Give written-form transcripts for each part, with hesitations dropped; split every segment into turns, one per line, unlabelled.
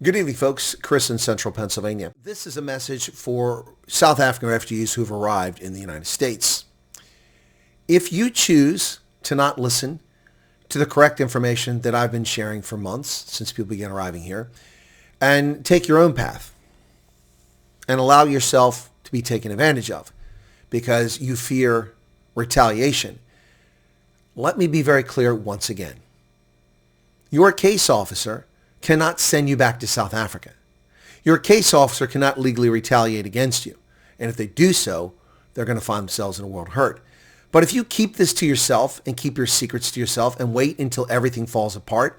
Good evening, folks. Chris in Central Pennsylvania. This is a message for South African refugees who've arrived in the United States. If you choose to not listen to the correct information that I've been sharing for months since people began arriving here, and take your own path and allow yourself to be taken advantage of because you fear retaliation, let me be very clear once again. Your case officer cannot send you back to South Africa. Your case officer cannot legally retaliate against you. And if they do so, they're going to find themselves in a world of hurt. But if you keep this to yourself and keep your secrets to yourself and wait until everything falls apart,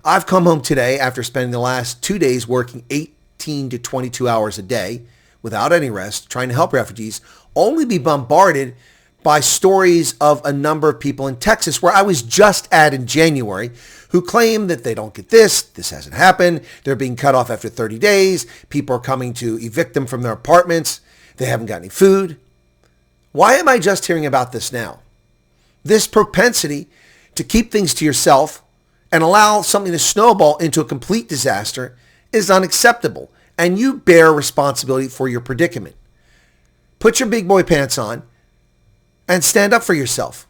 I've come home today after spending the last 2 days working 18 to 22 hours a day without any rest, trying to help refugees, only be bombarded by stories of a number of people in Texas where I was just at in January who claim that they don't get this hasn't happened, they're being cut off after 30 days, people are coming to evict them from their apartments, they haven't got any food. Why am I just hearing about this now? This propensity to keep things to yourself and allow something to snowball into a complete disaster is unacceptable, and you bear responsibility for your predicament. Put your big boy pants on and stand up for yourself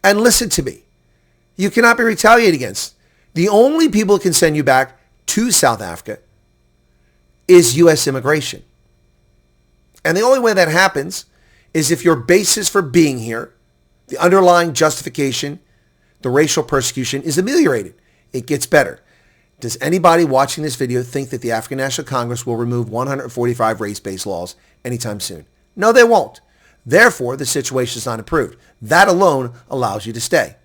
and listen to me. You cannot be retaliated against. The only people who can send you back to South Africa is U.S. immigration. And the only way that happens is if your basis for being here, the underlying justification, the racial persecution is ameliorated. It gets better. Does anybody watching this video think that the African National Congress will remove 145 race-based laws anytime soon? No, they won't. Therefore, the situation is not improved. That alone allows you to stay.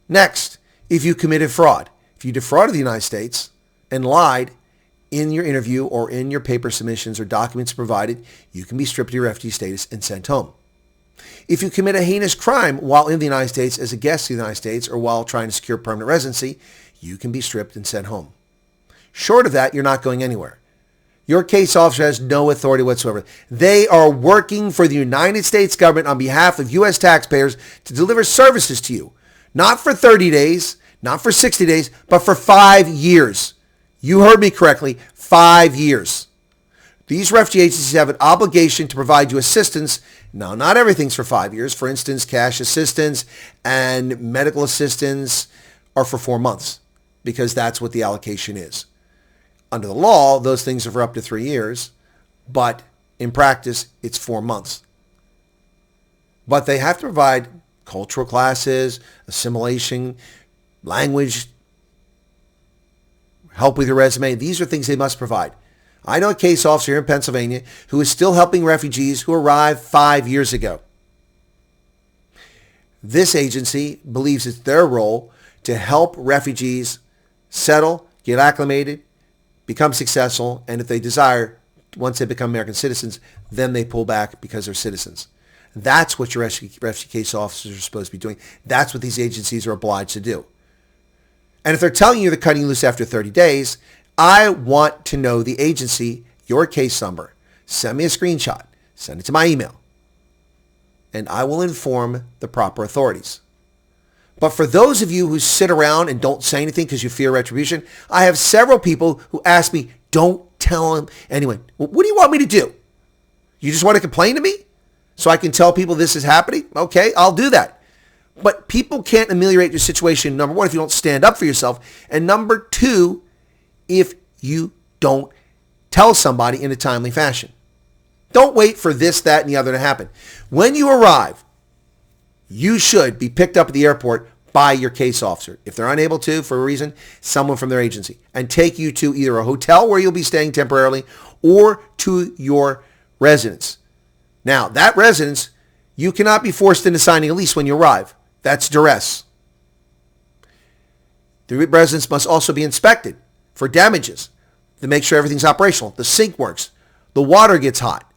Next, if you committed fraud, if you defrauded the United States and lied in your interview or in your paper submissions or documents provided, you can be stripped of your refugee status and sent home. If you commit a heinous crime while in the United States as a guest in the United States or while trying to secure permanent residency, you can be stripped and sent home. Short of that, you're not going anywhere. Your case officer has no authority whatsoever. They are working for the United States government on behalf of U.S. taxpayers to deliver services to you. Not for 30 days, not for 60 days, but for 5 years. You heard me correctly, 5 years. These refugee agencies have an obligation to provide you assistance. Now, not everything's for 5 years. For instance, cash assistance and medical assistance are for 4 months because that's what the allocation is. Under the law, those things are for up to 3 years, but in practice, it's 4 months. But they have to provide cultural classes, assimilation, language, help with your resume. These are things they must provide. I know a case officer here in Pennsylvania who is still helping refugees who arrived 5 years ago. This agency believes it's their role to help refugees settle, get acclimated, become successful, and if they desire, once they become American citizens, then they pull back because they're citizens. That's what your refugee case officers are supposed to be doing. That's what these agencies are obliged to do. And if they're telling you they're cutting you loose after 30 days, I want to know the agency, your case number. Send me a screenshot. Send it to my email. And I will inform the proper authorities. But for those of you who sit around and don't say anything because you fear retribution, I have several people who ask me, don't tell them anyone. Well, what do you want me to do? You just want to complain to me so I can tell people this is happening? Okay, I'll do that. But people can't ameliorate your situation, number one, if you don't stand up for yourself. And number two, if you don't tell somebody in a timely fashion. Don't wait for this, that, and the other to happen. When you arrive, you should be picked up at the airport by your case officer. If they're unable to, for a reason, someone from their agency, and take you to either a hotel where you'll be staying temporarily or to your residence. Now, that residence, you cannot be forced into signing a lease when you arrive. That's duress. The residence must also be inspected for damages to make sure everything's operational. The sink works. The water gets hot.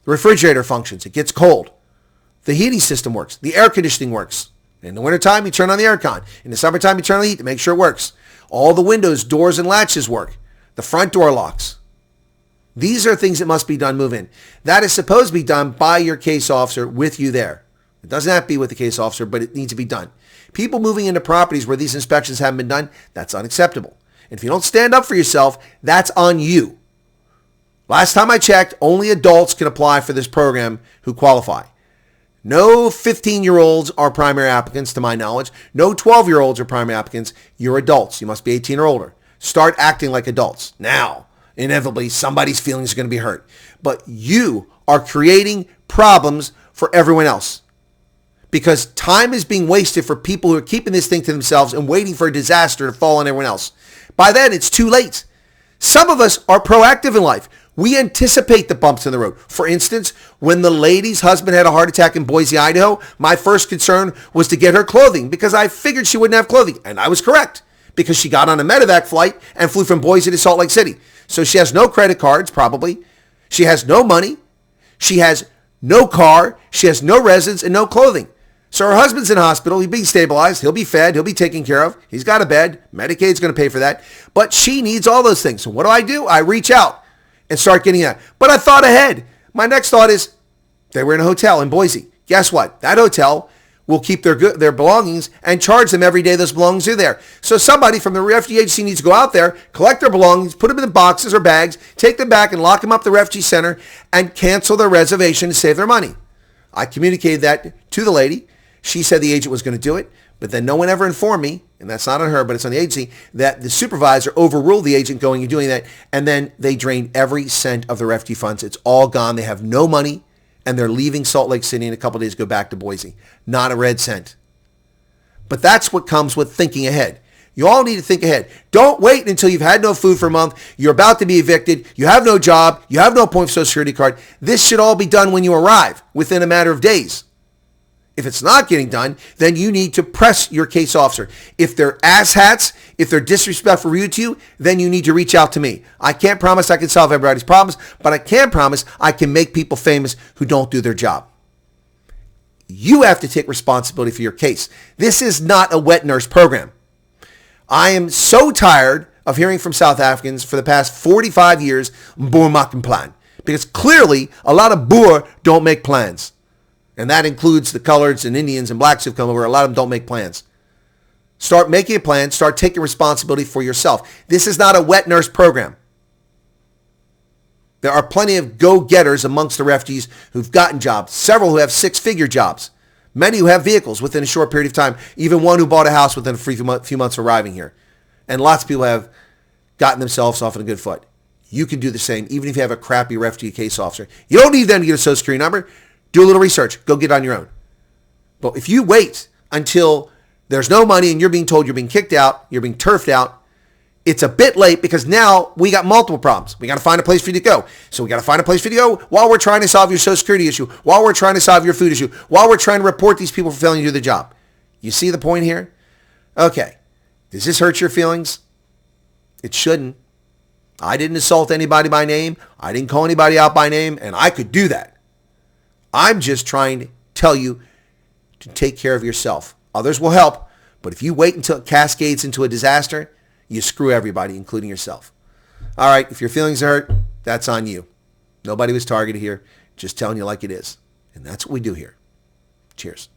The refrigerator functions. It gets cold. The heating system works. The air conditioning works. In the wintertime, you turn on the aircon. In the summertime, you turn on the heat to make sure it works. All the windows, doors, and latches work. The front door locks. These are things that must be done move in. That is supposed to be done by your case officer with you there. It doesn't have to be with the case officer, but it needs to be done. People moving into properties where these inspections haven't been done, that's unacceptable. And if you don't stand up for yourself, that's on you. Last time I checked, only adults can apply for this program who qualify. No 15-year-olds are primary applicants, to my knowledge. No 12-year-olds are primary applicants. You're adults. You must be 18 or older. Start acting like adults. Now, inevitably, somebody's feelings are going to be hurt. But you are creating problems for everyone else. Because time is being wasted for people who are keeping this thing to themselves and waiting for a disaster to fall on everyone else. By then, it's too late. Some of us are proactive in life. We anticipate the bumps in the road. For instance, when the lady's husband had a heart attack in Boise, Idaho, my first concern was to get her clothing because I figured she wouldn't have clothing. And I was correct because she got on a medevac flight and flew from Boise to Salt Lake City. So she has no credit cards, probably. She has no money. She has no car. She has no residence and no clothing. So her husband's in hospital. He's being stabilized. He'll be fed. He'll be taken care of. He's got a bed. Medicaid's going to pay for that. But she needs all those things. So what do? I reach out and start getting that. But I thought ahead. My next thought is they were in a hotel in Boise. Guess what? That hotel will keep their belongings and charge them every day those belongings are there. So somebody from the refugee agency needs to go out there, collect their belongings, put them in boxes or bags, take them back and lock them up at the refugee center and cancel their reservation to save their money. I communicated that to the lady. She said the agent was going to do it, but then no one ever informed me, and that's not on her, but it's on the agency, that the supervisor overruled the agent going and doing that, and then they drained every cent of the refugee funds. It's all gone. They have no money, and they're leaving Salt Lake City in a couple of days to go back to Boise. Not a red cent. But that's what comes with thinking ahead. You all need to think ahead. Don't wait until you've had no food for a month, you're about to be evicted, you have no job, you have no point for Social Security card. This should all be done when you arrive, within a matter of days. If it's not getting done, then you need to press your case officer. If they're asshats, if they're disrespectful rude to you, then you need to reach out to me. I can't promise I can solve everybody's problems, but I can promise I can make people famous who don't do their job. You have to take responsibility for your case. This is not a wet nurse program. I am so tired of hearing from South Africans for the past 45 years, boer maak 'n plan. Because clearly, a lot of boer don't make plans. And that includes the coloreds and Indians and blacks who've come over. A lot of them don't make plans. Start making a plan. Start taking responsibility for yourself. This is not a wet nurse program. There are plenty of go-getters amongst the refugees who've gotten jobs. Several who have six-figure jobs. Many who have vehicles within a short period of time. Even one who bought a house within a few months of arriving here. And lots of people have gotten themselves off on a good foot. You can do the same, even if you have a crappy refugee case officer. You don't need them to get a Social Security number. Do a little research. Go get on your own. But if you wait until there's no money and you're being told you're being kicked out, you're being turfed out, it's a bit late because now we got multiple problems. We got to find a place for you to go. So we got to find a place for you to go while we're trying to solve your Social Security issue, while we're trying to solve your food issue, while we're trying to report these people for failing to do the job. You see the point here? Okay. Does this hurt your feelings? It shouldn't. I didn't assault anybody by name. I didn't call anybody out by name, and I could do that. I'm just trying to tell you to take care of yourself. Others will help, but if you wait until it cascades into a disaster, you screw everybody, including yourself. All right, if your feelings hurt, that's on you. Nobody was targeted here. Just telling you like it is. And that's what we do here. Cheers.